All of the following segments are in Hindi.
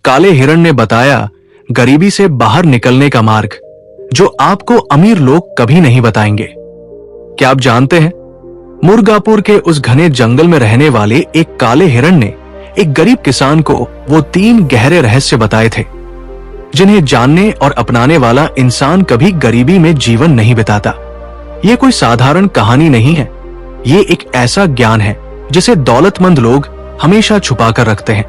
काले हिरण ने बताया गरीबी से बाहर निकलने का मार्ग, जो आपको अमीर लोग कभी नहीं बताएंगे। क्या आप जानते हैं, मुर्गापुर के उस घने जंगल में रहने वाले एक काले हिरण ने एक गरीब किसान को वो 3 गहरे रहस्य बताए थे, जिन्हें जानने और अपनाने वाला इंसान कभी गरीबी में जीवन नहीं बिताता। ये कोई साधारण कहानी नहीं है, ये एक ऐसा ज्ञान है जिसे दौलतमंद लोग हमेशा छुपा कर रखते हैं,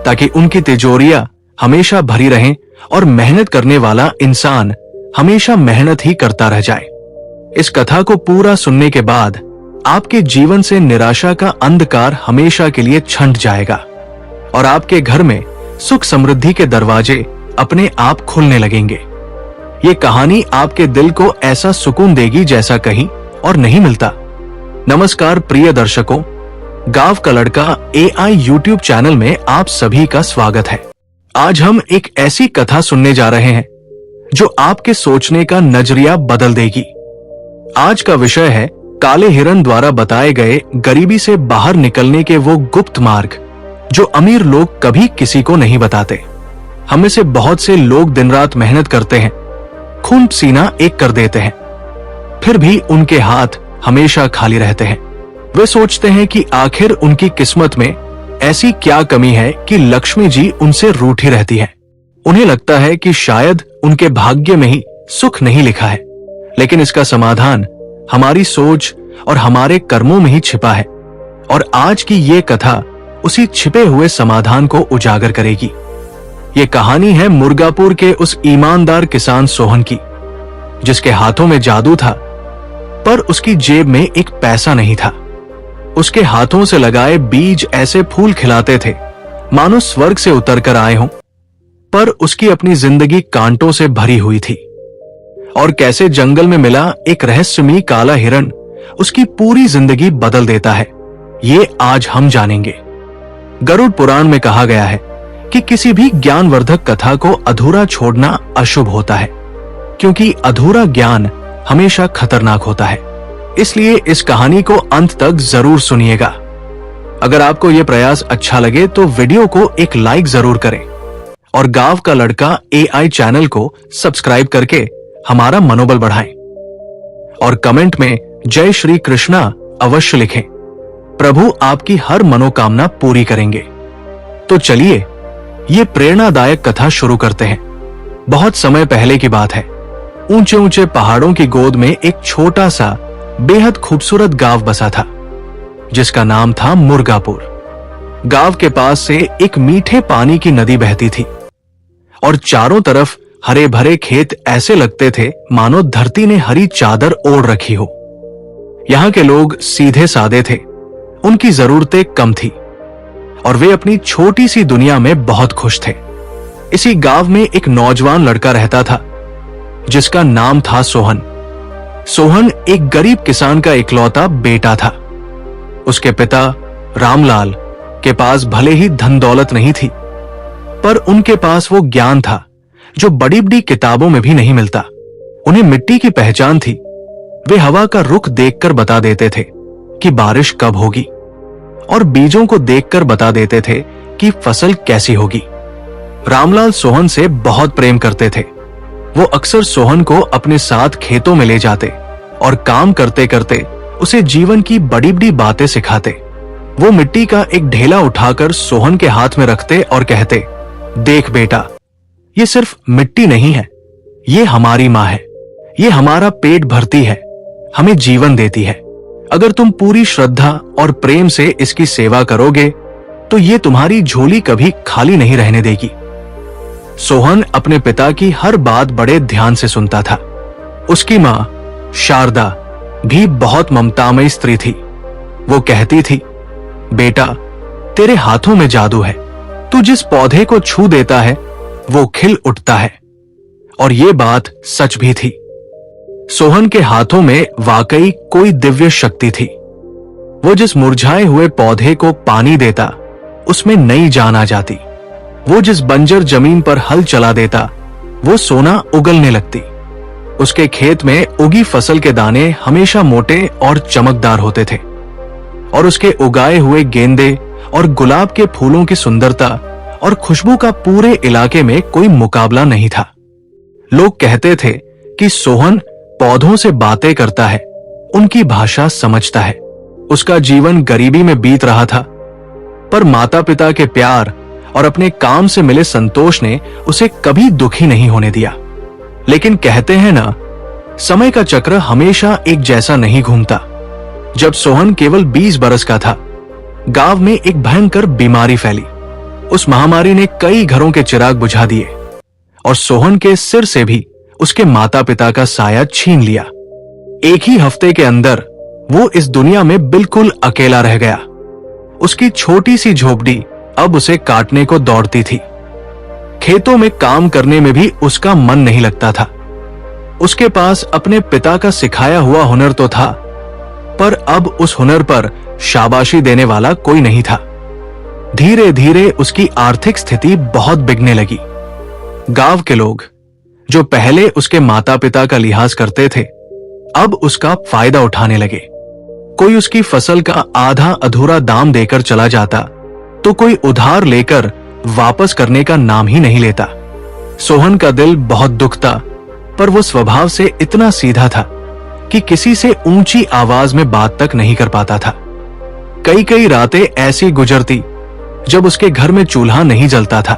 ताकि उनकी तिजोरियां हमेशा भरी रहें और मेहनत करने वाला इंसान हमेशा मेहनत ही करता रह जाए। इस कथा को पूरा सुनने के बाद आपके जीवन से निराशा का अंधकार हमेशा के लिए छंट जाएगा और आपके घर में सुख समृद्धि के दरवाजे अपने आप खुलने लगेंगे। ये कहानी आपके दिल को ऐसा सुकून देगी जैसा कहीं और नहीं मिलता। नमस्कार प्रिय दर्शकों, गांव का लड़का AI YouTube चैनल में आप सभी का स्वागत है। आज हम एक ऐसी कथा सुनने जा रहे हैं जो आपके सोचने का नजरिया बदल देगी। आज का विषय है काले हिरण द्वारा बताए गए गरीबी से बाहर निकलने के वो गुप्त मार्ग, जो अमीर लोग कभी किसी को नहीं बताते। हम में से बहुत से लोग दिन रात मेहनत करते हैं, खून पसीना एक कर देते हैं, फिर भी उनके हाथ हमेशा खाली रहते हैं। वे सोचते हैं कि आखिर उनकी किस्मत में ऐसी क्या कमी है कि लक्ष्मी जी उनसे रूठी रहती है। उन्हें लगता है कि शायद उनके भाग्य में ही सुख नहीं लिखा है, लेकिन इसका समाधान हमारी सोच और हमारे कर्मों में ही छिपा है। और आज की ये कथा उसी छिपे हुए समाधान को उजागर करेगी। ये कहानी है मुर्गापुर के उस ईमानदार किसान सोहन की, जिसके हाथों में जादू था, पर उसकी जेब में एक पैसा नहीं था। उसके हाथों से लगाए बीज ऐसे फूल खिलाते थे मानो स्वर्ग से उतर कर आए हों, पर उसकी अपनी जिंदगी कांटों से भरी हुई थी। और कैसे जंगल में मिला एक रहस्यमयी काला हिरण उसकी पूरी जिंदगी बदल देता है, ये आज हम जानेंगे। गरुड़ पुराण में कहा गया है कि किसी भी ज्ञानवर्धक कथा को अधूरा छोड़ना अशुभ होता है, क्योंकि अधूरा ज्ञान हमेशा खतरनाक होता है। इसलिए इस कहानी को अंत तक जरूर सुनिएगा। अगर आपको यह प्रयास अच्छा लगे तो वीडियो को एक लाइक जरूर करें और गांव का लड़का AI चैनल को सब्सक्राइब करके हमारा मनोबल बढ़ाएं। और कमेंट में जय श्री कृष्णा अवश्य लिखें। प्रभु आपकी हर मनोकामना पूरी करेंगे। तो चलिए ये प्रेरणादायक कथा शुरू करते हैं। बहुत समय पहले की बात है। ऊंचे ऊंचे पहाड़ों की गोद में एक छोटा सा बेहद खूबसूरत गांव बसा था, जिसका नाम था मुर्गापुर। गांव के पास से एक मीठे पानी की नदी बहती थी और चारों तरफ हरे भरे खेत ऐसे लगते थे मानो धरती ने हरी चादर ओढ़ रखी हो। यहाँ के लोग सीधे सादे थे, उनकी जरूरतें कम थी और वे अपनी छोटी सी दुनिया में बहुत खुश थे। इसी गांव में एक नौजवान लड़का रहता था, जिसका नाम था सोहन। सोहन एक गरीब किसान का इकलौता बेटा था। उसके पिता रामलाल के पास भले ही धन दौलत नहीं थी, पर उनके पास वो ज्ञान था जो बड़ी बड़ी किताबों में भी नहीं मिलता। उन्हें मिट्टी की पहचान थी। वे हवा का रुख देखकर बता देते थे कि बारिश कब होगी और बीजों को देखकर बता देते थे कि फसल कैसी होगी। रामलाल सोहन से बहुत प्रेम करते थे। वो अक्सर सोहन को अपने साथ खेतों में ले जाते और काम करते करते उसे जीवन की बड़ी बड़ी बातें सिखाते। वो मिट्टी का एक ढेला उठाकर सोहन के हाथ में रखते और कहते, देख बेटा, ये सिर्फ मिट्टी नहीं है, ये हमारी माँ है, ये हमारा पेट भरती है, हमें जीवन देती है। अगर तुम पूरी श्रद्धा और प्रेम से इसकी सेवा करोगे तो ये तुम्हारी झोली कभी खाली नहीं रहने देगी। सोहन अपने पिता की हर बात बड़े ध्यान से सुनता था। उसकी माँ शारदा भी बहुत ममतामयी स्त्री थी। वो कहती थी, बेटा, तेरे हाथों में जादू है, तू जिस पौधे को छू देता है वो खिल उठता है। और ये बात सच भी थी। सोहन के हाथों में वाकई कोई दिव्य शक्ति थी। वो जिस मुरझाए हुए पौधे को पानी देता, उसमें नई जान आ जाती। वो जिस बंजर जमीन पर हल चला देता, वो सोना उगलने लगती। उसके खेत में उगी फसल के दाने हमेशा मोटे और चमकदार होते थे और उसके उगाए हुए गेंदे और गुलाब के फूलों की सुंदरता और खुशबू का पूरे इलाके में कोई मुकाबला नहीं था। लोग कहते थे कि सोहन पौधों से बातें करता है, उनकी भाषा समझता है। उसका जीवन गरीबी में बीत रहा था, पर माता पिता के प्यार और अपने काम से मिले संतोष ने उसे कभी दुखी नहीं होने दिया। लेकिन कहते हैं ना, समय का चक्र हमेशा एक जैसा नहीं घूमता। जब सोहन केवल 20 बरस का था, गांव में एक भयंकर बीमारी फैली। उस महामारी ने कई घरों के चिराग बुझा दिए और सोहन के सिर से भी उसके माता पिता का साया छीन लिया। एक ही हफ्ते के अंदर वो इस दुनिया में बिल्कुल अकेला रह गया। उसकी छोटी सी झोपड़ी अब उसे काटने को दौड़ती थी। खेतों में काम करने में भी उसका मन नहीं लगता था। उसके पास अपने पिता का सिखाया हुआ हुनर तो था, पर अब उस हुनर पर शाबाशी देने वाला कोई नहीं था। धीरे धीरे उसकी आर्थिक स्थिति बहुत बिगड़ने लगी। गांव के लोग, जो पहले उसके माता पिता का लिहाज करते थे, अब उसका फायदा उठाने लगे। कोई उसकी फसल का आधा अधूरा दाम देकर चला जाता, तो कोई उधार लेकर वापस करने का नाम ही नहीं लेता। सोहन का दिल बहुत दुखता, पर वो स्वभाव से इतना सीधा था कि किसी से ऊंची आवाज में बात तक नहीं कर पाता था। कई कई रातें ऐसी गुजरती जब उसके घर में चूल्हा नहीं जलता था।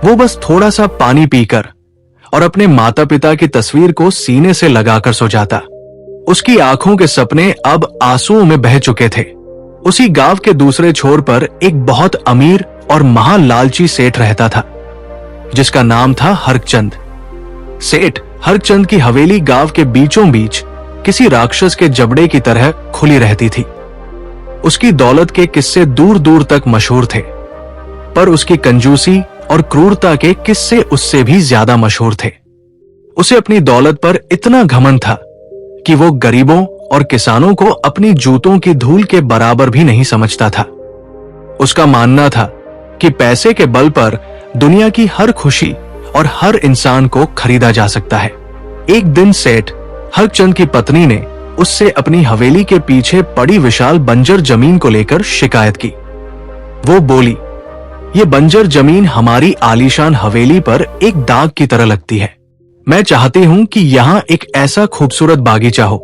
वो बस थोड़ा सा पानी पीकर और अपने माता पिता की तस्वीर को सीने से लगाकर सो जाता। उसकी आंखों के सपने अब आंसुओं में बह चुके थे। उसी गांव के दूसरे छोर पर एक बहुत अमीर और महालालची सेठ रहता था, जिसका नाम था हरचंद। सेठ हरचंद की हवेली गांव के बीचों बीच किसी राक्षस के जबड़े की तरह खुली रहती थी। उसकी दौलत के किस्से दूर दूर तक मशहूर थे, पर उसकी कंजूसी और क्रूरता के किस्से उससे भी ज्यादा मशहूर थे। उसे अपनी दौलत पर इतना घमंड था कि वो गरीबों और किसानों को अपनी जूतों की धूल के बराबर भी नहीं समझता था। उसका मानना था कि पैसे के बल पर दुनिया की हर खुशी और हर इंसान को खरीदा जा सकता है। एक दिन सेठ हरचंद की पत्नी ने उससे अपनी हवेली के पीछे पड़ी विशाल बंजर जमीन को लेकर शिकायत की। वो बोली, ये बंजर जमीन हमारी आलीशान हवेली पर एक दाग की तरह लगती है। मैं चाहती हूं कि यहाँ एक ऐसा खूबसूरत बागीचा हो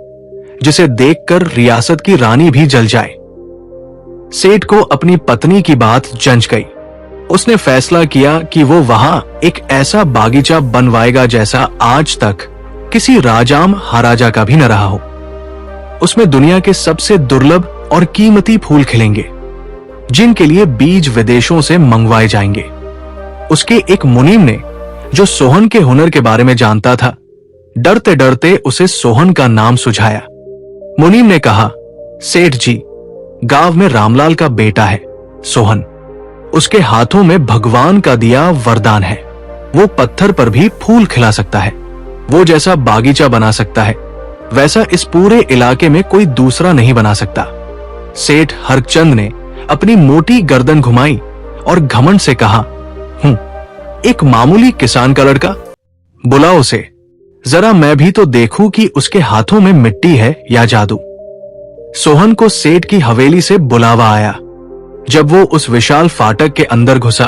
जिसे देखकर रियासत की रानी भी जल जाए। सेठ को अपनी पत्नी की बात जंच गई। उसने फैसला किया कि वो वहां एक ऐसा बागीचा बनवाएगा जैसा आज तक किसी राजाम महाराजा का भी न रहा हो। उसमें दुनिया के सबसे दुर्लभ और कीमती फूल खिलेंगे, जिनके लिए बीज विदेशों से मंगवाए जाएंगे। उसके एक मुनीम ने, जो सोहन के हुनर के बारे में जानता था, डरते डरते उसे सोहन का नाम सुझाया। मुनीम ने कहा, सेठ जी, गांव में रामलाल का बेटा है सोहन। उसके हाथों में भगवान का दिया वरदान है। वो पत्थर पर भी फूल खिला सकता है। वो जैसा बागीचा बना सकता है, वैसा इस पूरे इलाके में कोई दूसरा नहीं बना सकता। सेठ हरचंद ने अपनी मोटी गर्दन घुमाई और घमंड से कहा, एक मामूली किसान का लड़का, बुलाओ उसे, जरा मैं भी तो देखूं कि उसके हाथों में मिट्टी है या जादू। सोहन को सेठ की हवेली से बुलावा आया। जब वो उस विशाल फाटक के अंदर घुसा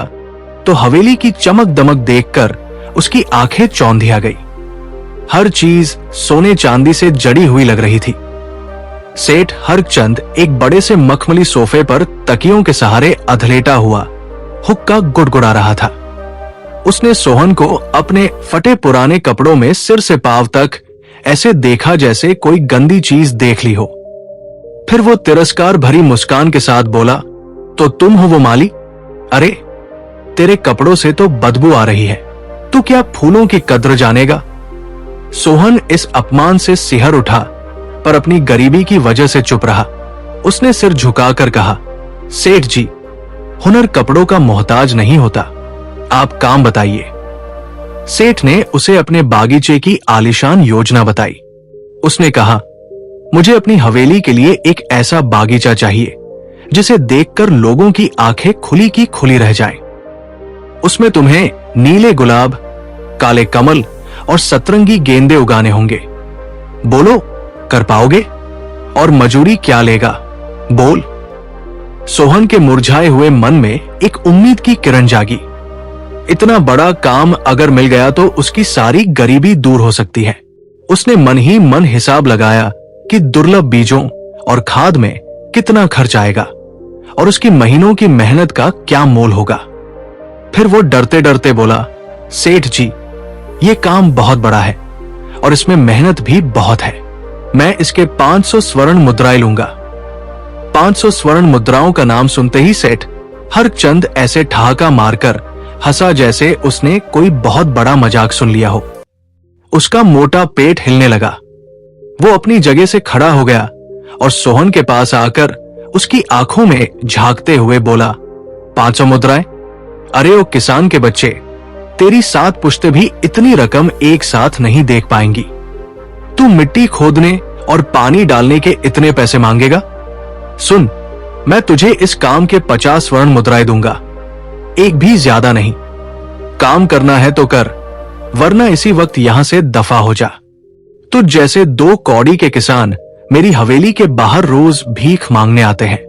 तो हवेली की चमक दमक देखकर उसकी आंखें चौंधिया गई। हर चीज सोने चांदी से जड़ी हुई लग रही थी। सेठ हरचंद एक बड़े से मखमली सोफे पर तकियों के सहारे अधलेटा हुआ हुक्का गुड़गुड़ा रहा था। उसने सोहन को अपने फटे पुराने कपड़ों में सिर से पांव तक ऐसे देखा जैसे कोई गंदी चीज देख ली हो। फिर वो तिरस्कार भरी मुस्कान के साथ बोला, तो तुम हो वो माली? अरे, तेरे कपड़ों से तो बदबू आ रही है। तू क्या फूलों की कद्र जानेगा? सोहन इस अपमान से सिहर उठा, पर अपनी गरीबी की वजह से चुप रहा। उसने सिर झुकाकर कहा, सेठ जी, हुनर कपड़ों का मोहताज नहीं होता, आप काम बताइए। सेठ ने उसे अपने बागीचे की आलीशान योजना बताई। उसने कहा, मुझे अपनी हवेली के लिए एक ऐसा बागीचा चाहिए जिसे देखकर लोगों की आंखें खुली की खुली रह जाएं। उसमें तुम्हें नीले गुलाब, काले कमल और सतरंगी गेंदे उगाने होंगे। बोलो, कर पाओगे? और मजूरी क्या लेगा? बोल। सोहन के मुरझाए हुए मन में एक उम्मीद की किरण जागी। इतना बड़ा काम अगर मिल गया तो उसकी सारी गरीबी दूर हो सकती है। उसने मन ही मन हिसाब लगाया कि दुर्लभ बीजों और खाद में कितना खर्च आएगा और उसकी महीनों की मेहनत का क्या मोल होगा। फिर वो डरते डरते बोला, सेठ जी, ये काम बहुत बड़ा है और इसमें मेहनत भी बहुत है। मैं इसके 500 स्वर्ण मुद्राएं लूंगा। 500 स्वर्ण मुद्राओं का नाम सुनते ही सेठ हरचंद ऐसे ठहाका मारकर हंसा जैसे उसने कोई बहुत बड़ा मजाक सुन लिया हो। उसका मोटा पेट हिलने लगा। वो अपनी जगह से खड़ा हो गया और सोहन के पास आकर उसकी आंखों में झांकते हुए बोला, 500 मुद्राएं? अरे ओ किसान के बच्चे, तेरी 7 पुश्तें भी इतनी रकम एक साथ नहीं देख पाएंगी। तू मिट्टी खोदने और पानी डालने के इतने पैसे मांगेगा? सुन, मैं तुझे इस काम के 50 स्वर्ण मुद्राएं दूंगा, एक भी ज्यादा नहीं। काम करना है तो कर, वरना इसी वक्त यहां से दफा हो जा। तुझ जैसे 2 कौड़ी के किसान मेरी हवेली के बाहर रोज भीख मांगने आते हैं।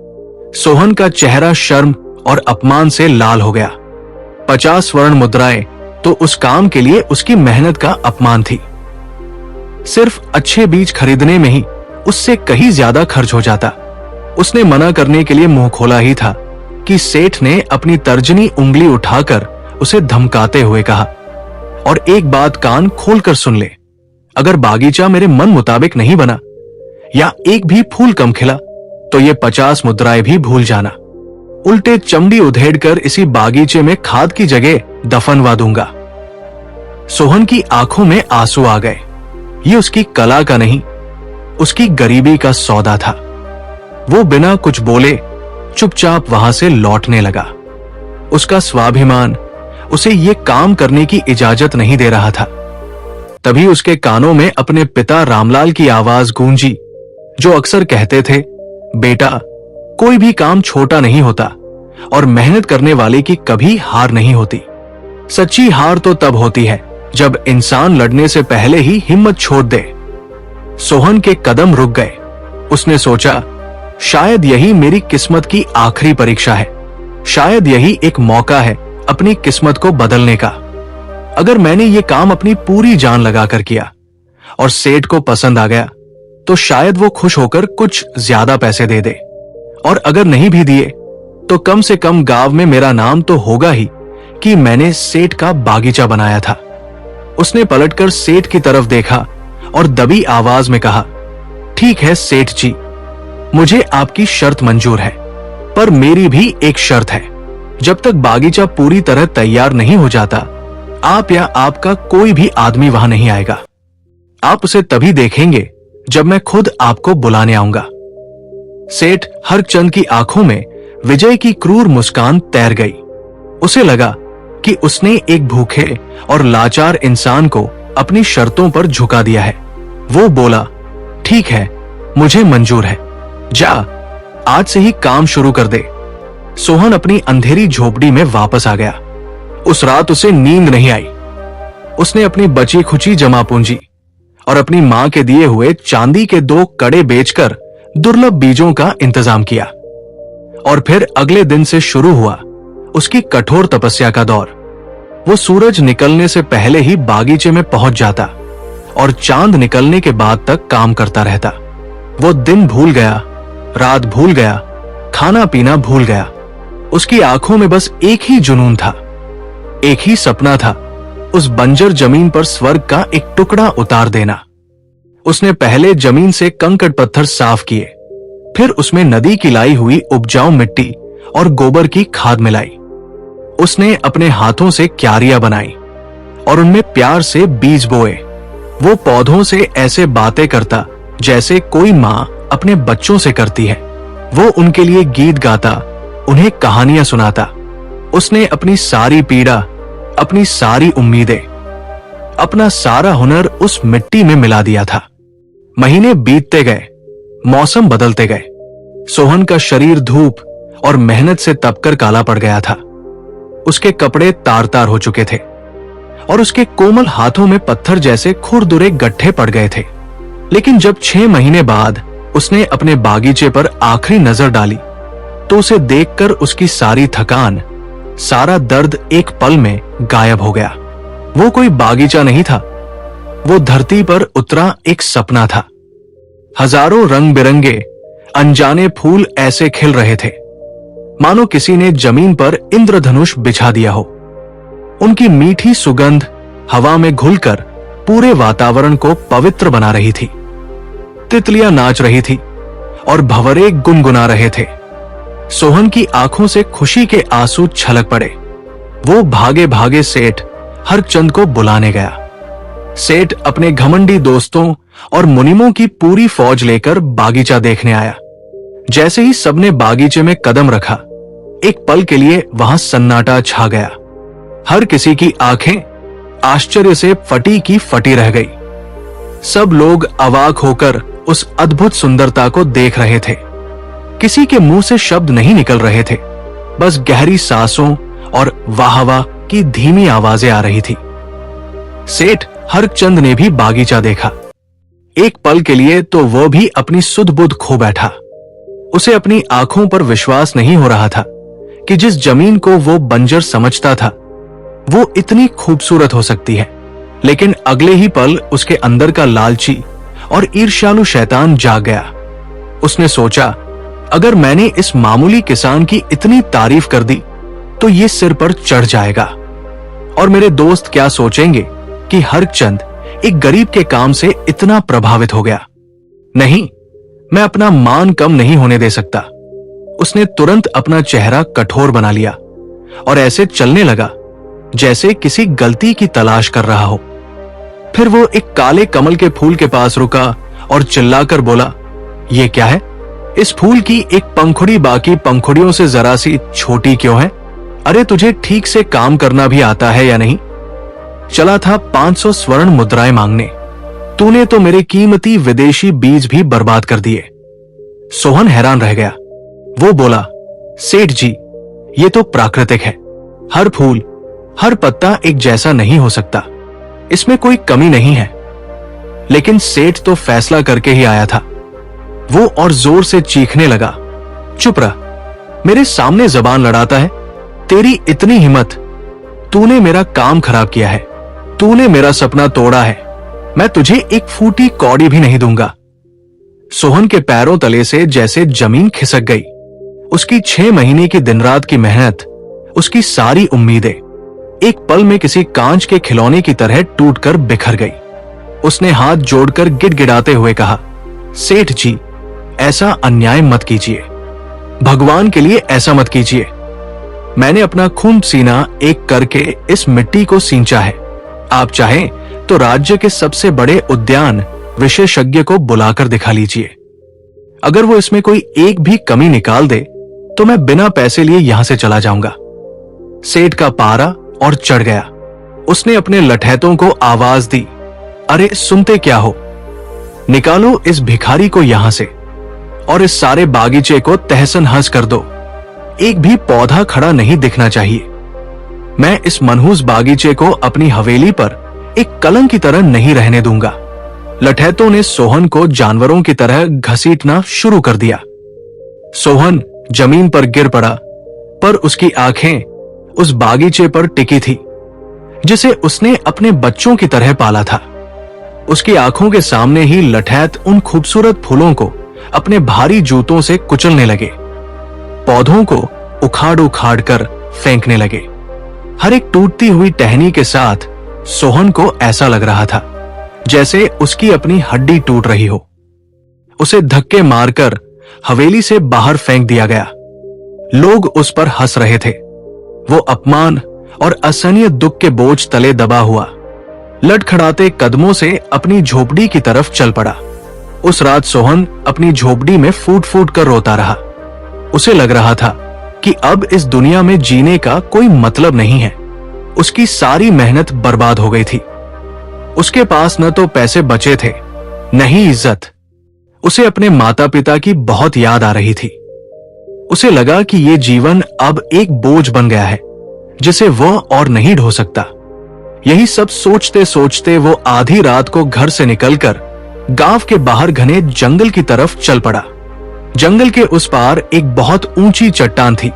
सोहन का चेहरा शर्म और अपमान से लाल हो गया। 50 स्वर्ण मुद्राएं तो उस काम के लिए उसकी मेहनत का अपमान थी। सिर्फ अच्छे बीज खरीदने में ही उससे कहीं ज्यादा खर्च हो जाता। उसने मना करने के लिए मुंह खोला ही था कि सेठ ने अपनी तर्जनी उंगली उठाकर उसे धमकाते हुए कहा, और एक बात कान खोलकर सुन ले, अगर बागीचा मेरे मन मुताबिक नहीं बना या एक भी फूल कम खिला तो ये 50 मुद्राएं भी भूल जाना। उल्टे चमड़ी उधेड़कर इसी बागीचे में खाद की जगह दफनवा दूंगा। सोहन की आंखों में आंसू आ गए। ये उसकी कला का नहीं, उसकी गरीबी का सौदा था। वो बिना कुछ बोले चुपचाप वहां से लौटने लगा। उसका स्वाभिमान उसे ये काम करने की इजाजत नहीं दे रहा था। तभी उसके कानों में अपने पिता रामलाल की आवाज गूंजी, जो अक्सर कहते थे, बेटा, कोई भी काम छोटा नहीं होता और मेहनत करने वाले की कभी हार नहीं होती। सच्ची हार तो तब होती है जब इंसान लड़ने से पहले ही हिम्मत छोड़ दे। सोहन के कदम रुक गए। उसने सोचा, शायद यही मेरी किस्मत की आखिरी परीक्षा है। शायद यही एक मौका है अपनी किस्मत को बदलने का। अगर मैंने ये काम अपनी पूरी जान लगाकर किया और सेठ को पसंद आ गया तो शायद वो खुश होकर कुछ ज्यादा पैसे दे दे, और अगर नहीं भी दिए तो कम से कम गांव में मेरा नाम तो होगा ही कि मैंने सेठ का बागीचा बनाया था। उसने पलटकर सेठ की तरफ देखा और दबी आवाज में कहा, ठीक है सेठ जी, मुझे आपकी शर्त मंजूर है, पर मेरी भी एक शर्त है। जब तक बागीचा पूरी तरह तैयार नहीं हो जाता, आप या आपका कोई भी आदमी वहां नहीं आएगा। आप उसे तभी देखेंगे जब मैं खुद आपको बुलाने आऊंगा। सेठ हरचंद की आंखों में विजय की क्रूर मुस्कान तैर गई। उसे लगा कि उसने एक भूखे और लाचार इंसान को अपनी शर्तों पर झुका दिया है। वो बोला, ठीक है, मुझे मंजूर है, जा आज से ही काम शुरू कर दे। सोहन अपनी अंधेरी झोपड़ी में वापस आ गया। उस रात उसे नींद नहीं आई। उसने अपनी बची खुची जमा पूंजी और अपनी मां के दिए हुए चांदी के 2 कड़े बेचकर दुर्लभ बीजों का इंतजाम किया। और फिर अगले दिन से शुरू हुआ उसकी कठोर तपस्या का दौर। वो सूरज निकलने से पहले ही बागीचे में पहुंच जाता और चांद निकलने के बाद तक काम करता रहता। वो दिन भूल गया, रात भूल गया, खाना पीना भूल गया। उसकी आंखों में बस एक ही जुनून था, एक ही सपना था, उस बंजर जमीन पर स्वर्ग का एक टुकड़ा उतार देना। उसने पहले जमीन से कंकड़ पत्थर साफ किए, फिर उसमें नदी की लाई हुई उपजाऊ मिट्टी और गोबर की खाद मिलाई। उसने अपने हाथों से क्यारियां बनाई और उनमें प्यार से बीज बोए। वो पौधों से ऐसे बातें करता जैसे कोई माँ अपने बच्चों से करती है। वो उनके लिए गीत गाता, उन्हें कहानियां सुनाता। उसने अपनी सारी पीड़ा, अपनी सारी उम्मीदें, अपना सारा हुनर उस मिट्टी में मिला दिया था। महीने बीतते गए, मौसम बदलते गए। सोहन का शरीर धूप और मेहनत से तपकर काला पड़ गया था। उसके कपड़े तार तार हो चुके थे और उसके कोमल हाथों में पत्थर जैसे खुरदुरे गड्ढे पड़ गए थे। लेकिन जब 6 महीने बाद उसने अपने बागीचे पर आखिरी नजर डाली तो उसे देखकर उसकी सारी थकान, सारा दर्द एक पल में गायब हो गया। वो कोई बागीचा नहीं था, वो धरती पर उतरा एक सपना था। हजारों रंग बिरंगे अनजाने फूल ऐसे खिल रहे थे मानो किसी ने जमीन पर इंद्रधनुष बिछा दिया हो। उनकी मीठी सुगंध हवा में घुलकर पूरे वातावरण को पवित्र बना रही थी। तितलियां नाच रही थी और भंवरे गुनगुना रहे थे। सोहन की आंखों से खुशी के आंसू छलक पड़े। वो भागे भागे सेठ हरचंद को बुलाने गया। सेठ अपने घमंडी दोस्तों और मुनिमों की पूरी फौज लेकर बागीचा देखने आया। जैसे ही सबने बागीचे में कदम रखा, एक पल के लिए वहां सन्नाटा छा गया। हर किसी की आंखें आश्चर्य से फटी की फटी रह गई। सब लोग अवाक होकर उस अद्भुत सुंदरता को देख रहे थे। किसी के मुंह से शब्द नहीं निकल रहे थे, बस गहरी सांसों और वाह वाह की धीमी आवाजें आ रही थी। सेठ हरचंद ने भी बागीचा देखा। एक पल के लिए तो वह भी अपनी सुध बुध खो बैठा। उसे अपनी आंखों पर विश्वास नहीं हो रहा था कि जिस जमीन को वो बंजर समझता था वो इतनी खूबसूरत हो सकती है। लेकिन अगले ही पल उसके अंदर का लालची और ईर्ष्यालु शैतान जाग गया। उसने सोचा, अगर मैंने इस मामूली किसान की इतनी तारीफ कर दी तो ये सिर पर चढ़ जाएगा और मेरे दोस्त क्या सोचेंगे कि हरचंद एक गरीब के काम से इतना प्रभावित हो गया। नहीं, मैं अपना मान कम नहीं होने दे सकता। उसने तुरंत अपना चेहरा कठोर बना लिया और ऐसे चलने लगा जैसे किसी गलती की तलाश कर रहा हो। फिर वो एक काले कमल के फूल के पास रुका और चिल्लाकर बोला, ये क्या है? इस फूल की एक पंखुड़ी बाकी पंखुड़ियों से जरा सी छोटी क्यों है? अरे तुझे ठीक से काम करना भी आता है या नहीं? चला था 500 स्वर्ण मुद्राएं मांगने, तूने तो मेरे कीमती विदेशी बीज भी बर्बाद कर दिए। सोहन हैरान रह गया। वो बोला, सेठ जी, ये तो प्राकृतिक है। हर फूल, हर पत्ता एक जैसा नहीं हो सकता, इसमें कोई कमी नहीं है। लेकिन सेठ तो फैसला करके ही आया था। वो और जोर से चीखने लगा, चुप रह, मेरे सामने जबान लड़ाता है? तेरी इतनी हिम्मत? तूने मेरा काम खराब किया है, तूने मेरा सपना तोड़ा है। मैं तुझे एक फूटी कौड़ी भी नहीं दूंगा। सोहन के पैरों तले से जैसे जमीन खिसक गई। उसकी 6 महीने की दिन रात की मेहनत, उसकी सारी उम्मीदें एक पल में किसी कांच के खिलौने की तरह टूटकर बिखर गई। उसने हाथ जोड़कर गिड़गिड़ाते हुए कहा, सेठ जी, ऐसा अन्याय मत कीजिए, भगवान के लिए ऐसा मत कीजिए। मैंने अपना खून पसीना एक करके इस मिट्टी को सींचा है। आप चाहें तो राज्य के सबसे बड़े उद्यान विशेषज्ञ को बुलाकर दिखा लीजिए। अगर वो इसमें कोई एक भी कमी निकाल दे तो मैं बिना पैसे लिए यहां से चला जाऊंगा। सेठ का पारा और चढ़ गया। उसने अपने लठैतों को आवाज दी, अरे सुनते क्या हो, निकालो इस भिखारी को यहां से और इस सारे बागीचे को तहस नहस कर दो। एक भी पौधा खड़ा नहीं दिखना चाहिए। मैं इस मनहूस बागीचे को अपनी हवेली पर एक कलंक की तरह नहीं रहने दूंगा। लठैतों ने सोहन को जानवरों की तरह घसीटना शुरू कर दिया। सोहन जमीन पर गिर पड़ा, पर उसकी आंखें उस बागीचे पर टिकी थी जिसे उसने अपने बच्चों की तरह पाला था। उसकी आंखों के सामने ही लठैत उन खूबसूरत फूलों को अपने भारी जूतों से कुचलने लगे, पौधों को उखाड़ उखाड़ कर फेंकने लगे। हर एक टूटती हुई टहनी के साथ सोहन को ऐसा लग रहा था जैसे उसकी अपनी हड्डी टूट रही हो। उसे धक्के मारकर हवेली से बाहर फेंक दिया गया। लोग उस पर हंस रहे थे। वो अपमान और असहनीय दुख के बोझ तले दबा हुआ लड़खड़ाते कदमों से अपनी झोपड़ी की तरफ चल पड़ा। उस रात सोहन अपनी झोपड़ी में फूट फूट कर रोता रहा। उसे लग रहा था कि अब इस दुनिया में जीने का कोई मतलब नहीं है। उसकी सारी मेहनत बर्बाद हो गई थी। उसके पास न तो पैसे बचे थे, न ही इज्जत। उसे अपने माता पिता की बहुत याद आ रही थी। उसे लगा कि ये जीवन अब एक बोझ बन गया है जिसे वह और नहीं ढो सकता। यही सब सोचते सोचते वो आधी रात को घर से निकलकर गांव के बाहर घने जंगल की तरफ चल पड़ा। जंगल के उस पार एक बहुत ऊंची चट्टान थी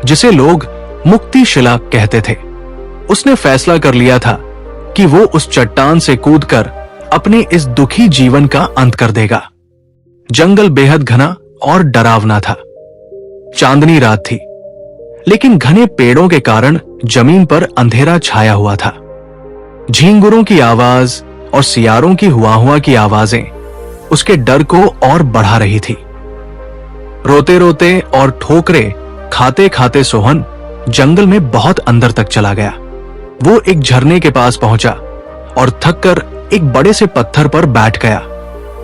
जिसे लोग मुक्ति शिला कहते थे। उसने फैसला कर लिया था कि वो उस चट्टान से कूदकर अपने इस दुखी जीवन का अंत कर देगा। जंगल बेहद घना और डरावना था। चांदनी रात थी, लेकिन घने पेड़ों के कारण जमीन पर अंधेरा छाया हुआ था। झींगुरों की आवाज और सियारों की हुआ की आवाजें उसके डर को और बढ़ा रही थी। रोते रोते और ठोकरे खाते खाते सोहन जंगल में बहुत अंदर तक चला गया। वो एक झरने के पास पहुंचा और थककर एक बड़े से पत्थर पर बैठ गया।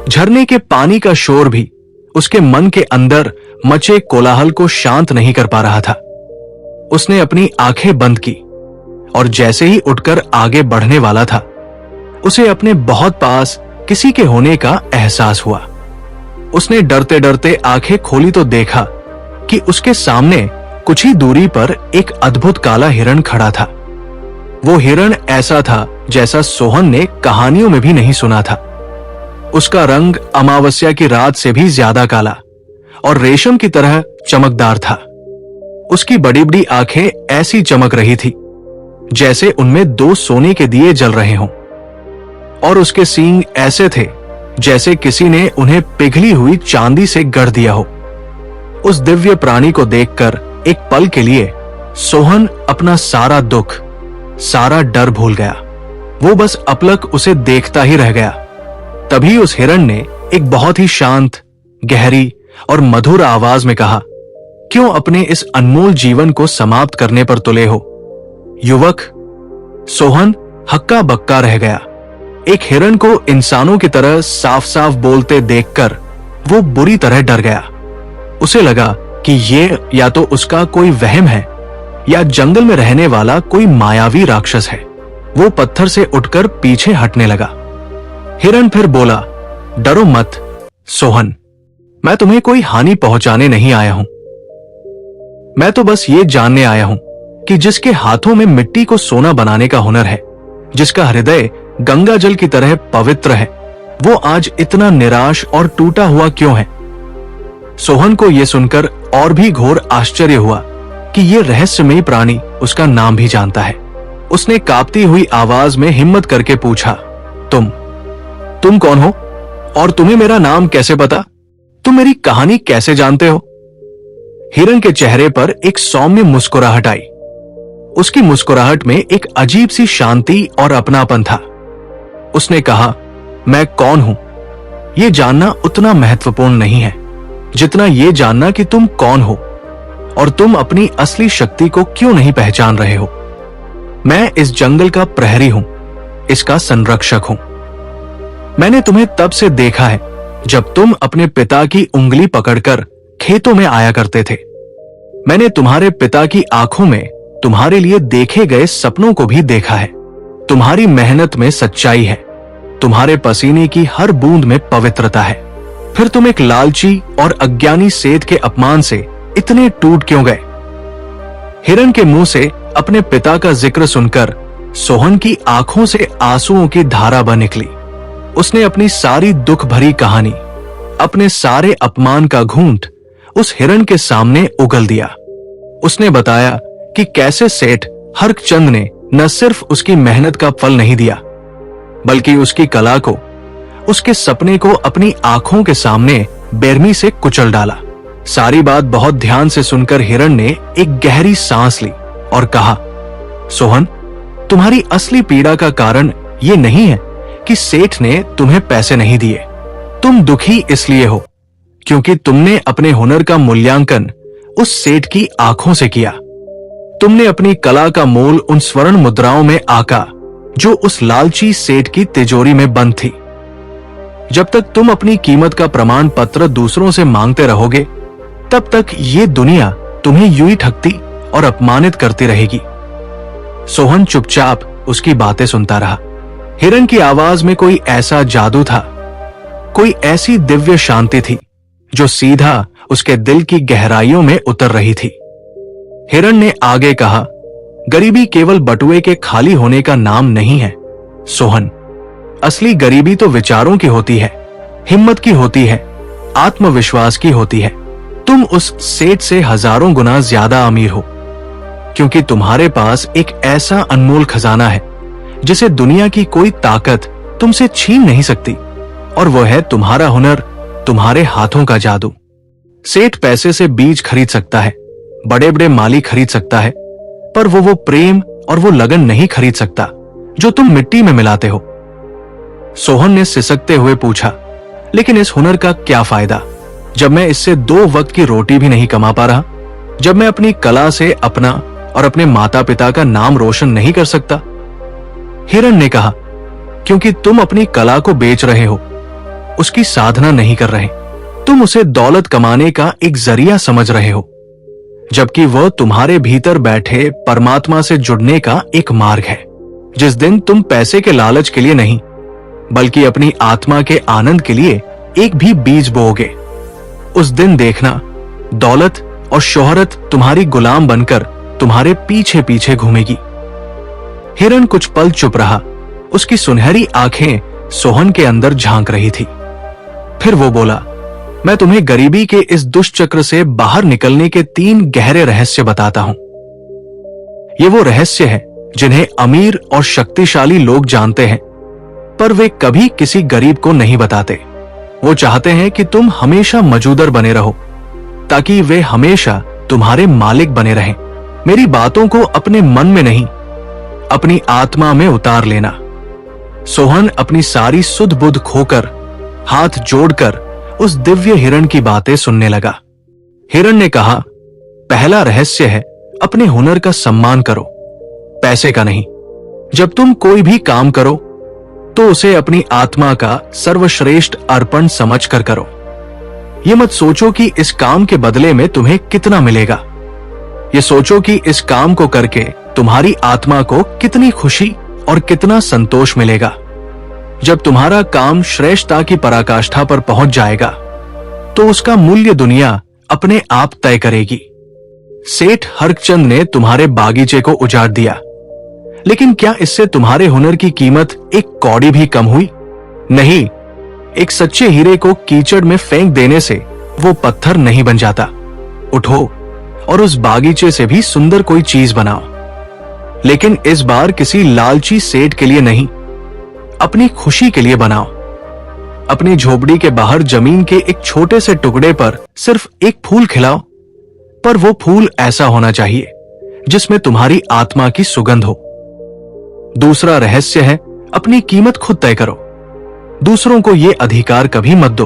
झरने के पानी का शोर भी उसके मन के अंदर मचे कोलाहल को शांत नहीं कर पा रहा था। उसने अपनी आंखें बंद की और जैसे ही उठकर आगे बढ़ने वाला था, उसे अपने बहुत पास किसी के होने का एहसास हुआ। उसने डरते डरते आंखें खोली तो देखा कि उसके सामने कुछ ही दूरी पर एक अद्भुत काला हिरण खड़ा था। वो हिरण ऐसा था जैसा सोहन ने कहानियों में भी नहीं सुना था। उसका रंग अमावस्या की रात से भी ज्यादा काला और रेशम की तरह चमकदार था। उसकी बड़ी बड़ी आंखें ऐसी चमक रही थी जैसे उनमें दो सोने के दिए जल रहे हों, और उसके सींग ऐसे थे जैसे किसी ने उन्हें पिघली हुई चांदी से गढ़ दिया हो। उस दिव्य प्राणी को देखकर एक पल के लिए सोहन अपना सारा दुख, सारा डर भूल गया। वो बस अपलक उसे देखता ही रह गया। तभी उस हिरण ने एक बहुत ही शांत, गहरी और मधुर आवाज में कहा, क्यों अपने इस अनमोल जीवन को समाप्त करने पर तुले हो, युवक? सोहन हक्का बक्का रह गया। एक हिरण को इंसानों की तरह साफ साफ बोलते देखकर वो बुरी तरह डर गया। उसे लगा कि ये या तो उसका कोई वहम है या जंगल में रहने वाला कोई मायावी राक्षस है। वो पत्थर से उठकर पीछे हटने लगा। हिरण फिर बोला, डरो मत सोहन, मैं तुम्हें कोई हानि पहुंचाने नहीं आया हूं। मैं तो बस ये जानने आया हूं कि जिसके हाथों में मिट्टी को सोना बनाने का हुनर है, जिसका हृदय गंगा जल की तरह पवित्र है, वो आज इतना निराश और टूटा हुआ क्यों है? सोहन को यह सुनकर और भी घोर आश्चर्य हुआ कि यह रहस्यमयी प्राणी उसका नाम भी जानता है। उसने कांपती हुई आवाज में हिम्मत करके पूछा, तुम कौन हो और तुम्हें मेरा नाम कैसे पता? तुम मेरी कहानी कैसे जानते हो? हिरण के चेहरे पर एक सौम्य मुस्कुराहट आई। उसकी मुस्कुराहट में एक अजीब सी शांति और अपनापन था। उसने कहा, मैं कौन हूं यह जानना उतना महत्वपूर्ण नहीं है जितना यह जानना कि तुम कौन हो और तुम अपनी असली शक्ति को क्यों नहीं पहचान रहे हो। मैं इस जंगल का प्रहरी हूं, इसका संरक्षक हूं। मैंने तुम्हें तब से देखा है जब तुम अपने पिता की उंगली पकड़कर खेतों में आया करते थे। मैंने तुम्हारे पिता की आंखों में तुम्हारे लिए देखे गए सपनों को भी देखा है। तुम्हारी मेहनत में सच्चाई है, तुम्हारे पसीने की हर बूंद में पवित्रता है। फिर तुम एक लालची और अज्ञानी सेठ के अपमान से इतने टूट क्यों गए? हिरण के मुंह से अपने पिता का जिक्र सुनकर सोहन की आंखों से आंसुओं की धारा बह निकली। उसने अपनी सारी दुख भरी कहानी, अपने सारे अपमान का घूंट उस हिरण के सामने उगल दिया। उसने बताया कि कैसे सेठ हरचंद ने न सिर्फ उसकी मेहनत का फल नहीं दिया, बल्कि उसकी कला को, उसके सपने को अपनी आंखों के सामने बेरमी से कुचल डाला। सारी बात बहुत ध्यान से सुनकर हिरण ने एक गहरी सांस ली और कहा, सोहन, तुम्हारी असली पीड़ा का कारण ये नहीं है कि सेठ ने तुम्हें पैसे नहीं दिए। तुम दुखी इसलिए हो क्योंकि तुमने अपने हुनर का मूल्यांकन उस सेठ की आंखों से किया। तुमने अपनी कला का मोल उन स्वर्ण मुद्राओं में आका जो उस लालची सेठ की तिजोरी में बंद थी। जब तक तुम अपनी कीमत का प्रमाण पत्र दूसरों से मांगते रहोगे, तब तक ये दुनिया तुम्हें यूं ही ठगती और अपमानित करती रहेगी। सोहन चुपचाप उसकी बातें सुनता रहा। हिरण की आवाज में कोई ऐसा जादू था, कोई ऐसी दिव्य शांति थी जो सीधा उसके दिल की गहराइयों में उतर रही थी। हिरण ने आगे कहा, गरीबी केवल बटुए के खाली होने का नाम नहीं है सोहन। असली गरीबी तो विचारों की होती है, हिम्मत की होती है, आत्मविश्वास की होती है। तुम उस सेठ से हजारों गुना ज्यादा अमीर हो, क्योंकि तुम्हारे पास एक ऐसा अनमोल खजाना है जिसे दुनिया की कोई ताकत तुमसे छीन नहीं सकती, और वो है तुम्हारा हुनर, तुम्हारे हाथों का जादू। सेठ पैसे से बीज खरीद सकता है, बड़े बड़े माली खरीद सकता है, पर वो प्रेम और वो लगन नहीं खरीद सकता जो तुम मिट्टी में मिलाते हो। सोहन ने सिसकते हुए पूछा, लेकिन इस हुनर का क्या फायदा जब मैं इससे 2 वक्त की रोटी भी नहीं कमा पा रहा, जब मैं अपनी कला से अपना और अपने माता पिता का नाम रोशन नहीं कर सकता? हिरण ने कहा, क्योंकि तुम अपनी कला को बेच रहे हो, उसकी साधना नहीं कर रहे। तुम उसे दौलत कमाने का एक जरिया समझ रहे हो, जबकि वह तुम्हारे भीतर बैठे परमात्मा से जुड़ने का एक मार्ग है। जिस दिन तुम पैसे के लालच के लिए नहीं, बल्कि अपनी आत्मा के आनंद के लिए एक भी बीज बोओगे, उस दिन देखना दौलत और शोहरत तुम्हारी गुलाम बनकर तुम्हारे पीछे पीछे घूमेगी। हिरण कुछ पल चुप रहा, उसकी सुनहरी आंखें सोहन के अंदर झांक रही थी। फिर वो बोला, मैं तुम्हें गरीबी के इस दुष्चक्र से बाहर निकलने के 3 गहरे रहस्य बताता हूं। ये वो रहस्य है जिन्हें अमीर और शक्तिशाली लोग जानते हैं, पर वे कभी किसी गरीब को नहीं बताते। वो चाहते हैं कि तुम हमेशा मौजूदर बने रहो, ताकि वे हमेशा तुम्हारे मालिक बने रहें। मेरी बातों को अपने मन में नहीं, अपनी आत्मा में उतार लेना। सोहन अपनी सारी सुध बुध खोकर हाथ जोड़कर उस दिव्य हिरण की बातें सुनने लगा। हिरण ने कहा, पहला रहस्य है अपने हुनर का सम्मान करो, पैसे का नहीं। जब तुम कोई भी काम करो तो उसे अपनी आत्मा का सर्वश्रेष्ठ अर्पण समझकर करो। ये मत सोचो कि इस काम के बदले में तुम्हें कितना मिलेगा। ये सोचो कि इस काम को करके तुम्हारी आत्मा को कितनी खुशी और कितना संतोष मिलेगा। जब तुम्हारा काम श्रेष्ठता की पराकाष्ठा पर पहुंच जाएगा तो उसका मूल्य दुनिया अपने आप तय करेगी। सेठ हरचंद ने तुम्हारे बागीचे को उजाड़ दिया, लेकिन क्या इससे तुम्हारे हुनर की कीमत एक कौड़ी भी कम हुई? नहीं, एक सच्चे हीरे को कीचड़ में फेंक देने से वो पत्थर नहीं बन जाता। उठो और उस बागीचे से भी सुंदर कोई चीज बनाओ, लेकिन इस बार किसी लालची सेठ के लिए नहीं, अपनी खुशी के लिए बनाओ। अपनी झोपड़ी के बाहर जमीन के एक छोटे से टुकड़े पर सिर्फ एक फूल खिलाओ, पर वो फूल ऐसा होना चाहिए जिसमें तुम्हारी आत्मा की सुगंध हो। दूसरा रहस्य है अपनी कीमत खुद तय करो। दूसरों को यह अधिकार कभी मत दो।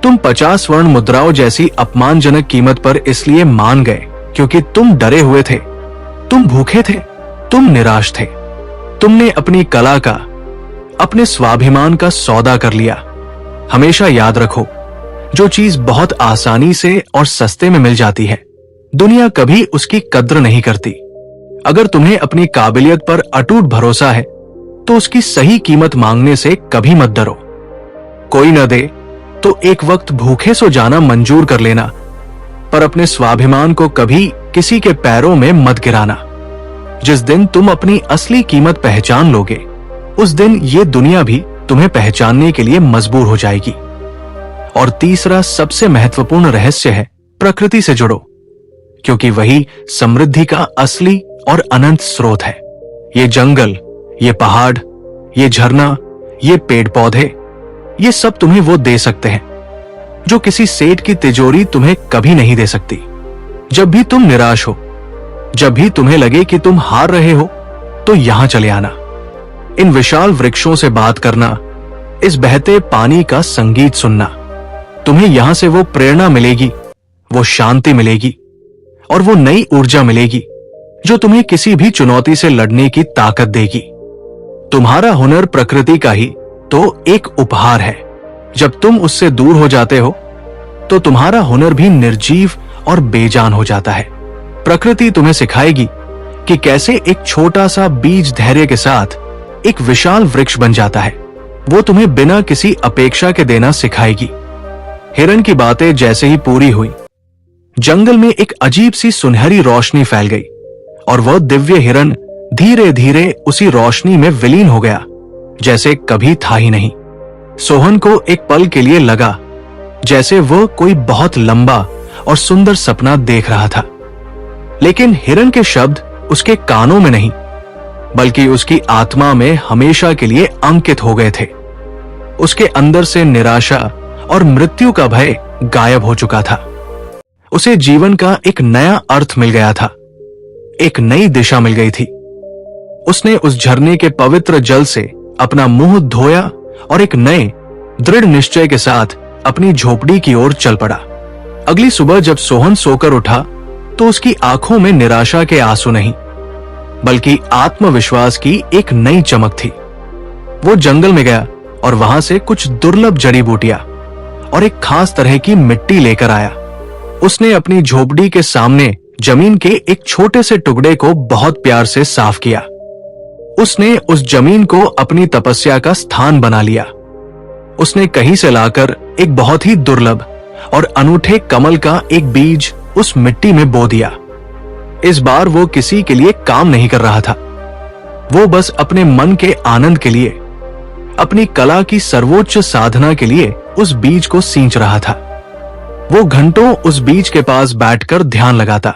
तुम 50 स्वर्ण मुद्राओं जैसी अपमानजनक कीमत पर इसलिए मान गए क्योंकि तुम डरे हुए थे, तुम भूखे थे, तुम निराश थे। तुमने अपनी कला का, अपने स्वाभिमान का सौदा कर लिया। हमेशा याद रखो, जो चीज बहुत आसानी से और सस्ते में मिल जाती है, दुनिया कभी उसकी कद्र नहीं करती। अगर तुम्हें अपनी काबिलियत पर अटूट भरोसा है तो उसकी सही कीमत मांगने से कभी मत डरो। कोई न दे तो एक वक्त भूखे सो जाना मंजूर कर लेना, पर अपने स्वाभिमान को कभी किसी के पैरों में मत गिराना। जिस दिन तुम अपनी असली कीमत पहचान लोगे, उस दिन ये दुनिया भी तुम्हें पहचानने के लिए मजबूर हो जाएगी। और तीसरा सबसे महत्वपूर्ण रहस्य है प्रकृति से जुड़ो, क्योंकि वही समृद्धि का असली और अनंत स्रोत है। ये जंगल, ये पहाड़, ये झरना, ये पेड़ पौधे, ये सब तुम्हें वो दे सकते हैं जो किसी सेठ की तिजोरी तुम्हें कभी नहीं दे सकती। जब भी तुम निराश हो, जब भी तुम्हें लगे कि तुम हार रहे हो, तो यहां चले आना। इन विशाल वृक्षों से बात करना, इस बहते पानी का संगीत सुनना। तुम्हें यहां से वो प्रेरणा मिलेगी, वो शांति मिलेगी और वो नई ऊर्जा मिलेगी जो तुम्हें किसी भी चुनौती से लड़ने की ताकत देगी। तुम्हारा हुनर प्रकृति का ही तो एक उपहार है। जब तुम उससे दूर हो जाते हो तो तुम्हारा हुनर भी निर्जीव और बेजान हो जाता है। प्रकृति तुम्हें सिखाएगी कि कैसे एक छोटा सा बीज धैर्य के साथ एक विशाल वृक्ष बन जाता है। वो तुम्हें बिना किसी अपेक्षा के देना सिखाएगी। हिरण की बातें जैसे ही पूरी हुई, जंगल में एक अजीब सी सुनहरी रोशनी फैल गई और वह दिव्य हिरण धीरे धीरे उसी रोशनी में विलीन हो गया जैसे कभी था ही नहीं। सोहन को एक पल के लिए लगा जैसे वह कोई बहुत लंबा और सुंदर सपना देख रहा था। लेकिन हिरन के शब्द उसके कानों में नहीं, बल्कि उसकी आत्मा में हमेशा के लिए अंकित हो गए थे। उसके अंदर से निराशा और मृत्यु का भय गायब हो चुका था। उसे जीवन का एक नया अर्थ मिल गया था, एक नई दिशा मिल गई थी। उसने उस झरने के पवित्र जल से अपना मुंह धोया और एक नए दृढ़ निश्चय के साथ अपनी झोपड़ी की ओर चल पड़ा। अगली सुबह जब सोहन सोकर उठा तो उसकी आंखों में निराशा के आंसू नहीं, बल्कि आत्मविश्वास की एक नई चमक थी। वो जंगल में गया और वहां से कुछ दुर्लभ जड़ी बूटियां और एक खास तरह की मिट्टी लेकर आया। उसने अपनी झोपड़ी के सामने जमीन के एक छोटे से टुकड़े को बहुत प्यार से साफ किया। उसने उस जमीन को अपनी तपस्या का स्थान बना लिया। उसने कहीं से लाकर एक बहुत ही दुर्लभ और अनूठे कमल का एक बीज उस मिट्टी में बो दिया। इस बार वो किसी के लिए काम नहीं कर रहा था। वो बस अपने मन के आनंद के लिए, अपनी कला की सर्वोच्च साधना के लिए उस बीज को सींच रहा था। वो घंटों उस बीज के पास बैठकर ध्यान लगाता।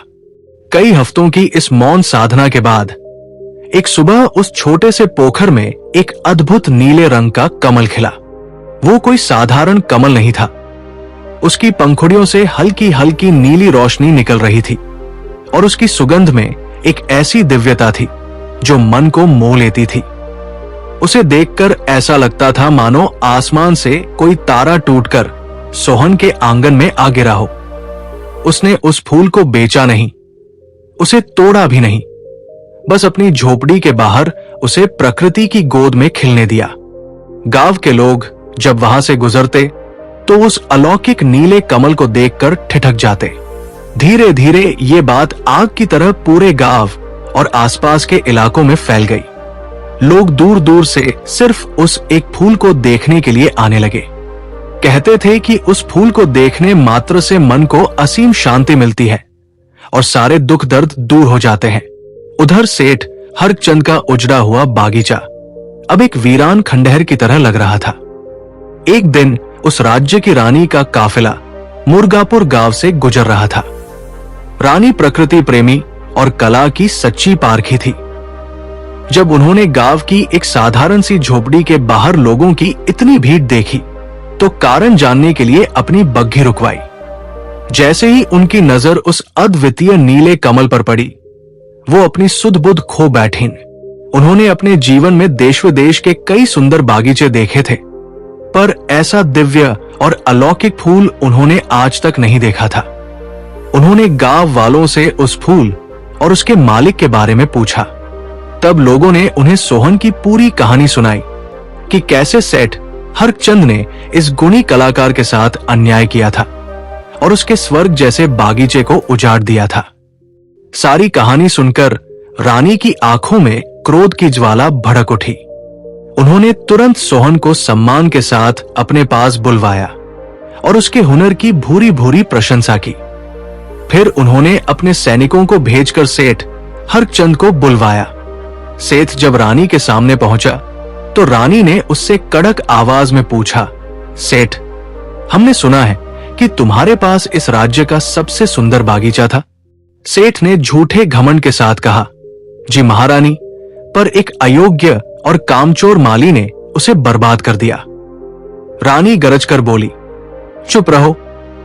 कई हफ्तों की इस मौन साधना के बाद एक सुबह उस छोटे से पोखर में एक अद्भुत नीले रंग का कमल खिला। वो कोई साधारण कमल नहीं था। उसकी पंखुड़ियों से हल्की हल्की नीली रोशनी निकल रही थी और उसकी सुगंध में एक ऐसी दिव्यता थी जो मन को मोह लेती थी। उसे देखकर ऐसा लगता था मानो आसमान से कोई तारा टूटकर सोहन के आंगन में आ गिरा हो। उसने उस फूल को बेचा नहीं, उसे तोड़ा भी नहीं, बस अपनी झोपड़ी के बाहर उसे प्रकृति की गोद में खिलने दिया। गांव के लोग जब वहां से गुजरते तो उस अलौकिक नीले कमल को देखकर ठिठक जाते। धीरे धीरे ये बात आग की तरह पूरे गांव और आसपास के इलाकों में फैल गई। लोग दूर दूर से सिर्फ उस एक फूल को देखने के लिए आने लगे। कहते थे कि उस फूल को देखने मात्र से मन को असीम शांति मिलती है और सारे दुख दर्द दूर हो जाते हैं। उधर सेठ हरचंद का उजड़ा हुआ बागीचा अब एक वीरान खंडहर की तरह लग रहा था। एक दिन उस राज्य की रानी का काफिला मुर्गापुर गांव से गुजर रहा था। रानी प्रकृति प्रेमी और कला की सच्ची पारखी थी। जब उन्होंने गांव की एक साधारण सी झोपड़ी के बाहर लोगों की इतनी भीड़ देखी तो कारण जानने के लिए अपनी बग्घी रुकवाई। जैसे ही उनकी नजर उस अद्वितीय नीले कमल पर पड़ी, वो अपनी सुध बुध खो बैठीं। उन्होंने अपने जीवन में देश विदेश के कई सुंदर बागीचे देखे थे, पर ऐसा दिव्य और अलौकिक फूल उन्होंने आज तक नहीं देखा था। उन्होंने गांव वालों से उस फूल और उसके मालिक के बारे में पूछा। तब लोगों ने उन्हें सोहन की पूरी कहानी सुनाई कि कैसे सेठ हरचंद ने इस गुणी कलाकार के साथ अन्याय किया था और उसके स्वर्ग जैसे बागीचे को उजाड़ दिया था। सारी कहानी सुनकर रानी की आंखों में क्रोध की ज्वाला भड़क उठी। उन्होंने तुरंत सोहन को सम्मान के साथ अपने पास बुलवाया और उसके हुनर की भूरी भूरी प्रशंसा की। फिर उन्होंने अपने सैनिकों को भेजकर सेठ हरचंद को बुलवाया। सेठ जब रानी के सामने पहुंचा तो रानी ने उससे कड़क आवाज में पूछा, सेठ, हमने सुना है कि तुम्हारे पास इस राज्य का सबसे सुंदर बागीचा था। सेठ ने झूठे घमंड के साथ कहा, जी महारानी, पर एक अयोग्य और कामचोर माली ने उसे बर्बाद कर दिया। रानी गरज कर बोली, चुप रहो,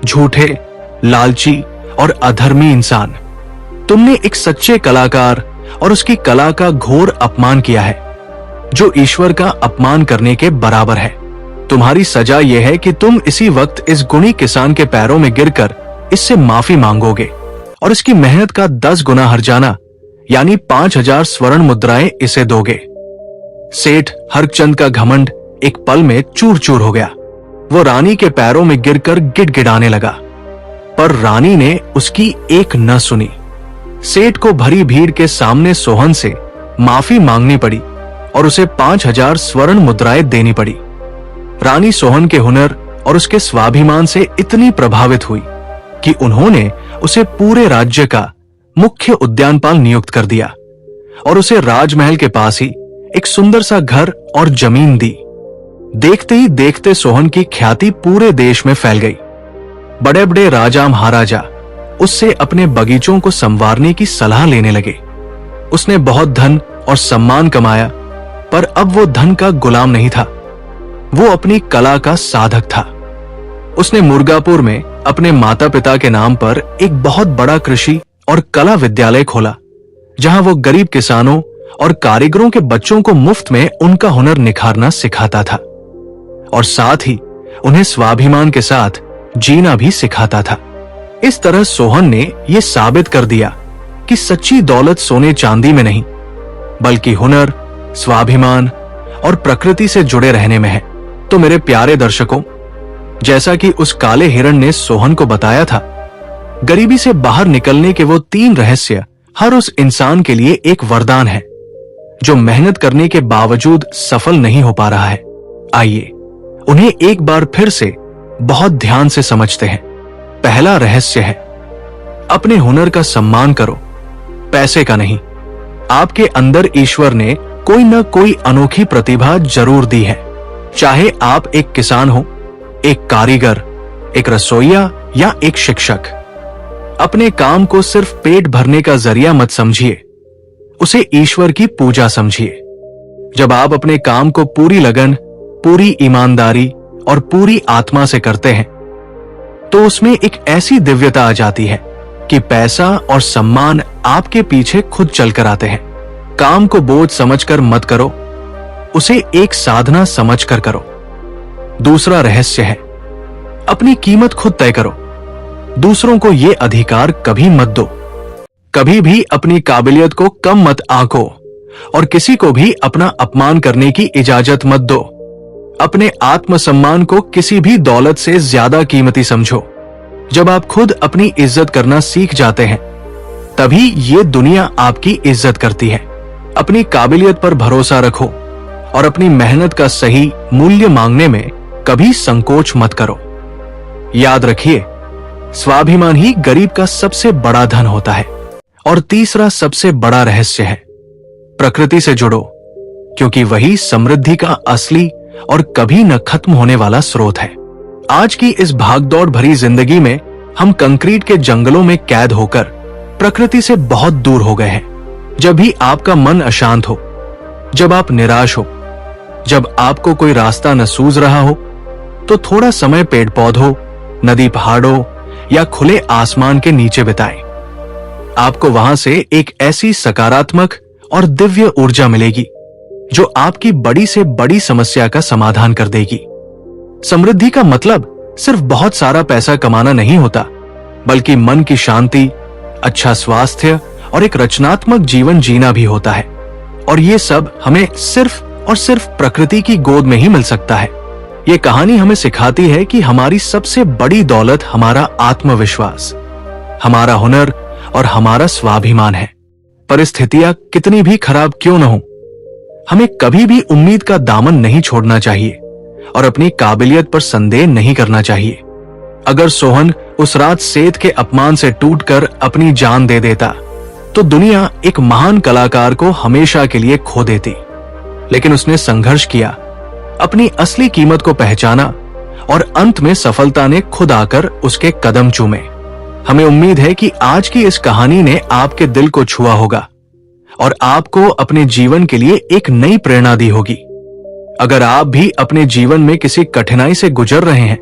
झूठे, लालची और अधर्मी इंसान। तुमने एक सच्चे कलाकार और उसकी कला का घोर अपमान किया है, जो ईश्वर का अपमान करने के बराबर है। तुम्हारी सजा यह है कि तुम इसी वक्त इस गुणी किसान के पैरों में गिरकर इससे माफी मांगोगे और इसकी मेहनत का 10 गुना हर्जाना यानी 5000 स्वर्ण मुद्राएं इसे दोगे। सेठ हरचंद का घमंड एक पल में चूर चूर हो गया। वो रानी के पैरों में गिरकर गिड़गिड़ाने लगा, पर रानी ने उसकी एक न सुनी। सेठ को भरी भीड़ के सामने सोहन से माफी मांगनी पड़ी और उसे 5000 स्वर्ण मुद्राएं देनी पड़ी। रानी सोहन के हुनर और उसके स्वाभिमान से इतनी प्रभावित हुई कि उन्होंने उसे पूरे राज्य का मुख्य उद्यानपाल नियुक्त कर दिया और उसे राजमहल के पास ही एक सुंदर सा घर और जमीन दी। देखते ही देखते सोहन की ख्याति पूरे देश में फैल गई बड़े बड़े राजा महाराजा उससे अपने बगीचों को संवारने की सलाह लेने लगे। उसने बहुत धन और सम्मान कमाया, पर अब वो धन का गुलाम नहीं था, वो अपनी कला का साधक था। उसने मुर्गापुर में अपने माता पिता के नाम पर एक बहुत बड़ा कृषि और कला विद्यालय खोला, जहां वो गरीब किसानों और कारीगरों के बच्चों को मुफ्त में उनका हुनर निखारना सिखाता था और साथ ही उन्हें स्वाभिमान के साथ जीना भी सिखाता था। इस तरह सोहन ने यह साबित कर दिया कि सच्ची दौलत सोने चांदी में नहीं, बल्कि हुनर, स्वाभिमान और प्रकृति से जुड़े रहने में है। तो मेरे प्यारे दर्शकों, जैसा कि उस काले हिरण ने सोहन को बताया था, गरीबी से बाहर निकलने के वो 3 रहस्य हर उस इंसान के लिए एक वरदान है जो मेहनत करने के बावजूद सफल नहीं हो पा रहा है। आइए उन्हें एक बार फिर से बहुत ध्यान से समझते हैं। पहला रहस्य है, अपने हुनर का सम्मान करो, पैसे का नहीं। आपके अंदर ईश्वर ने कोई न कोई अनोखी प्रतिभा जरूर दी है। चाहे आप एक किसान हो, एक कारीगर, एक रसोइया या एक शिक्षक। अपने काम को सिर्फ पेट भरने का जरिया मत समझिए, उसे ईश्वर की पूजा समझिए। जब आप अपने काम को पूरी लगन, पूरी ईमानदारी और पूरी आत्मा से करते हैं, तो उसमें एक ऐसी दिव्यता आ जाती है कि पैसा और सम्मान आपके पीछे खुद चलकर आते हैं। काम को बोझ समझकर मत करो, उसे एक साधना समझकर करो। दूसरा रहस्य है, अपनी कीमत खुद तय करो। दूसरों को यह अधिकार कभी मत दो। कभी भी अपनी काबिलियत को कम मत आंको और किसी को भी अपना अपमान करने की इजाजत मत दो। अपने आत्मसम्मान को किसी भी दौलत से ज्यादा कीमती समझो। जब आप खुद अपनी इज्जत करना सीख जाते हैं, तभी ये दुनिया आपकी इज्जत करती है। अपनी काबिलियत पर भरोसा रखो और अपनी मेहनत का सही मूल्य मांगने में कभी संकोच मत करो। याद रखिए, स्वाभिमान ही गरीब का सबसे बड़ा धन होता है। और तीसरा सबसे बड़ा रहस्य है, प्रकृति से जुड़ो, क्योंकि वही समृद्धि का असली और कभी न खत्म होने वाला स्रोत है। आज की इस भागदौड़ भरी जिंदगी में हम कंक्रीट के जंगलों में कैद होकर प्रकृति से बहुत दूर हो गए हैं। जब भी आपका मन अशांत हो, जब आप निराश हो, जब आपको कोई रास्ता न सूझ रहा हो, तो थोड़ा समय पेड़ पौधों, नदी पहाड़ों या खुले आसमान के नीचे बिताएं। आपको वहां से एक ऐसी सकारात्मक और दिव्य ऊर्जा मिलेगी जो आपकी बड़ी से बड़ी समस्या का समाधान कर देगी। समृद्धि का मतलब सिर्फ बहुत सारा पैसा कमाना नहीं होता, बल्कि मन की शांति, अच्छा स्वास्थ्य और एक रचनात्मक जीवन जीना भी होता है। और ये सब हमें सिर्फ और सिर्फ प्रकृति की गोद में ही मिल सकता है। ये कहानी हमें सिखाती है कि हमारी सबसे बड़ी दौलत हमारा आत्मविश्वास, हमारा हुनर और हमारा स्वाभिमान है। परिस्थितियां कितनी भी खराब क्यों न हो, हमें कभी भी उम्मीद का दामन नहीं छोड़ना चाहिए और अपनी काबिलियत पर संदेह नहीं करना चाहिए। अगर सोहन उस रात सेठ के अपमान से टूटकर अपनी जान दे देता, तो दुनिया एक महान कलाकार को हमेशा के लिए खो देती। लेकिन उसने संघर्ष किया, अपनी असली कीमत को पहचाना और अंत में सफलता ने खुद आकर उसके कदम चूमे। हमें उम्मीद है कि आज की इस कहानी ने आपके दिल को छुआ होगा और आपको अपने जीवन के लिए एक नई प्रेरणा दी होगी। अगर आप भी अपने जीवन में किसी कठिनाई से गुजर रहे हैं,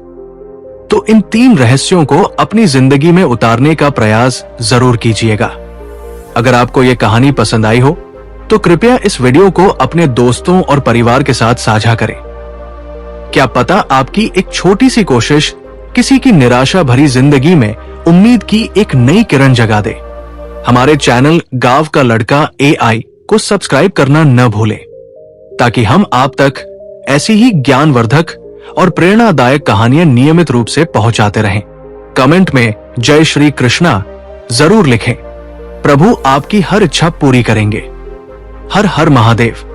तो इन 3 रहस्यों को अपनी जिंदगी में उतारने का प्रयास जरूर कीजिएगा। अगर आपको यह कहानी पसंद आई हो, तो कृपया इस वीडियो को अपने दोस्तों और परिवार के साथ साझा करें। क्या पता आपकी एक छोटी सी कोशिश किसी की निराशा भरी जिंदगी में उम्मीद की एक नई किरण जगा दे। हमारे चैनल गांव का लड़का AI को सब्सक्राइब करना न भूलें, ताकि हम आप तक ऐसी ही ज्ञानवर्धक और प्रेरणादायक कहानियां नियमित रूप से पहुंचाते रहें। कमेंट में जय श्री कृष्णा जरूर लिखें। प्रभु आपकी हर इच्छा पूरी करेंगे। हर हर महादेव।